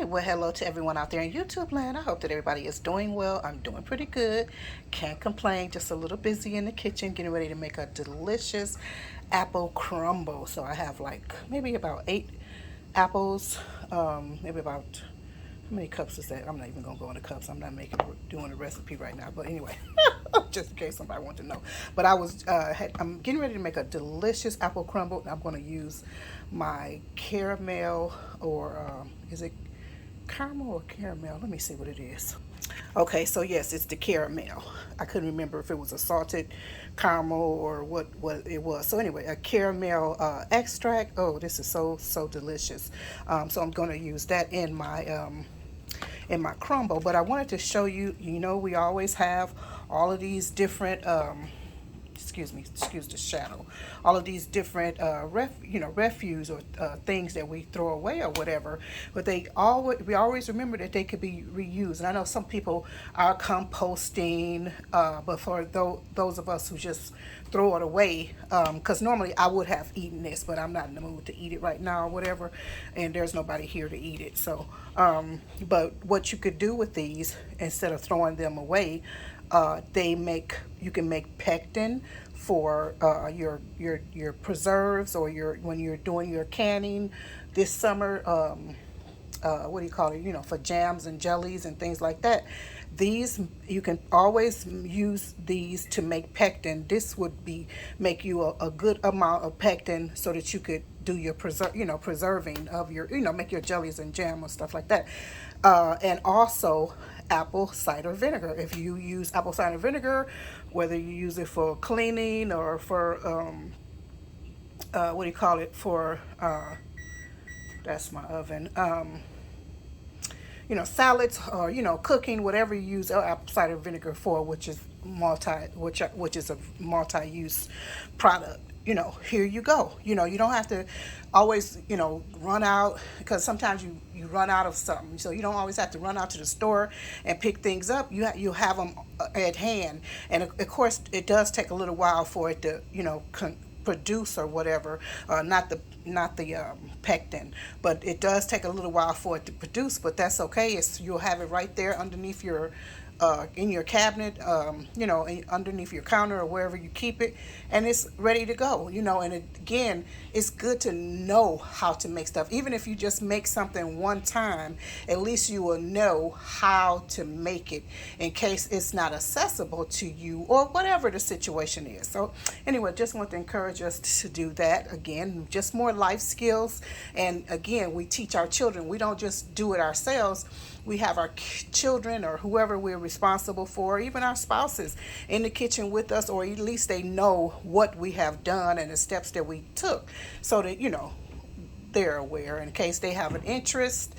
Well, hello to everyone out there in YouTube land. I hope that everybody is doing well. I'm doing pretty good. Can't complain. Just a little busy in the kitchen, getting ready to make a delicious apple crumble. So I have like maybe about 8 apples. Maybe about how many cups is that? I'm not even gonna go into cups. I'm not doing a recipe right now. But anyway, just in case somebody wants to know. But I'm getting ready to make a delicious apple crumble. I'm gonna use my caramel or is it caramel or caramel? Let me see what it is. Okay, so yes, it's the caramel. I couldn't remember if it was a salted caramel or what it was. So anyway, a caramel extract. Oh, this is so delicious. So I'm going to use that in my crumble. But I wanted to show you. We always have all of these different excuse the shadow, all of these different refuse or things that we throw away or whatever, but we always remember that they could be reused. And I know some people are composting, but for those of us who just throw it away, because normally I would have eaten this, but I'm not in the mood to eat it right now or whatever, and there's nobody here to eat it. So but what you could do with these, instead of throwing them away, you can make pectin for your preserves, or when you're doing your canning this summer. What do you call it? For jams and jellies and things like that. These, you can always use these to make pectin. This would make you a good amount of pectin, so that you could do your preserving of your, make your jellies and jam or stuff like that. And also apple cider vinegar. If you use apple cider vinegar, whether you use it for cleaning or for what do you call it, for that's my oven, salads, or cooking, whatever you use apple cider vinegar for, which is a multi-use product. Here you go. You don't have to always, run out, because sometimes you run out of something. So you don't always have to run out to the store and pick things up. You have them at hand. And of course, it does take a little while for it to, produce or whatever. Not the pectin, but it does take a little while for it to produce. But that's okay. You'll have it right there underneath your in your cabinet, underneath your counter or wherever you keep it, and it's ready to go. And again, it's good to know how to make stuff. Even if you just make something one time, at least you will know how to make it in case it's not accessible to you or whatever the situation is. So anyway, just want to encourage us to do that. Again, just more life skills. And again, we teach our children. We don't just do it ourselves. We have our children or whoever we're responsible for, even our spouses, in the kitchen with us, or at least they know what we have done and the steps that we took, so that they're aware in case they have an interest,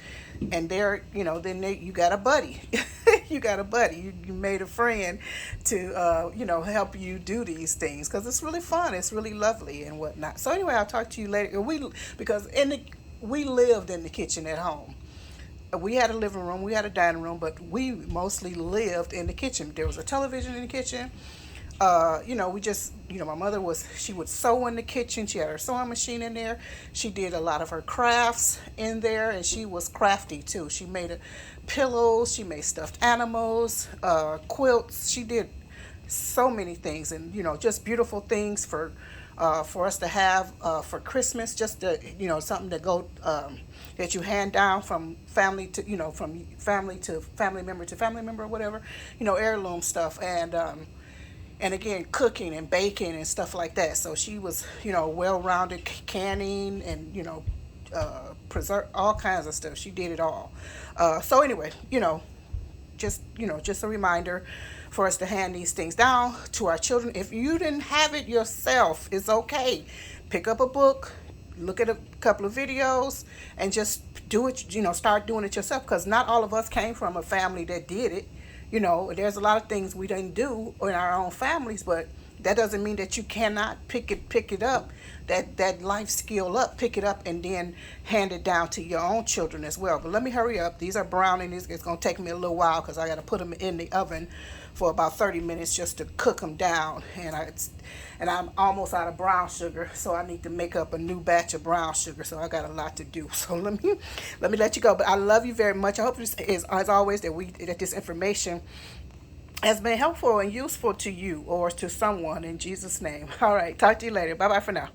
and you got a buddy. You got a buddy. You made a friend to help you do these things, because it's really fun. It's really lovely and whatnot. So anyway, I'll talk to you later. Because we lived in the kitchen at home. We had a living room, we had a dining room, but we mostly lived in the kitchen. There was a television in the kitchen. My mother she would sew in the kitchen. She had her sewing machine in there. She did a lot of her crafts in there, and she was crafty too. She made pillows, she made stuffed animals, quilts. She did so many things, and just beautiful things for us to have for Christmas. Just to, something to go that you hand down from family to from family to family member to family member or whatever, heirloom stuff. And again, cooking and baking and stuff like that. So she was well-rounded, canning and preserve all kinds of stuff. She did it all. So anyway, just a reminder for us to hand these things down to our children. If you didn't have it yourself, it's okay. Pick up a book, look at a couple of videos, and just do it. Start doing it yourself, because not all of us came from a family that did it. There's a lot of things we didn't do in our own families, but that doesn't mean that you cannot pick it up, that life skill up, pick it up, and then hand it down to your own children as well. But let me hurry up. These are browning. It's going to take me a little while because I got to put them in the oven for about 30 minutes just to cook them down. And I'm almost out of brown sugar, so I need to make up a new batch of brown sugar. So I got a lot to do. So let me let you go. But I love you very much. I hope this is, as always, that this information has been helpful and useful to you or to someone, in Jesus' name. All right, talk to you later. Bye bye for now.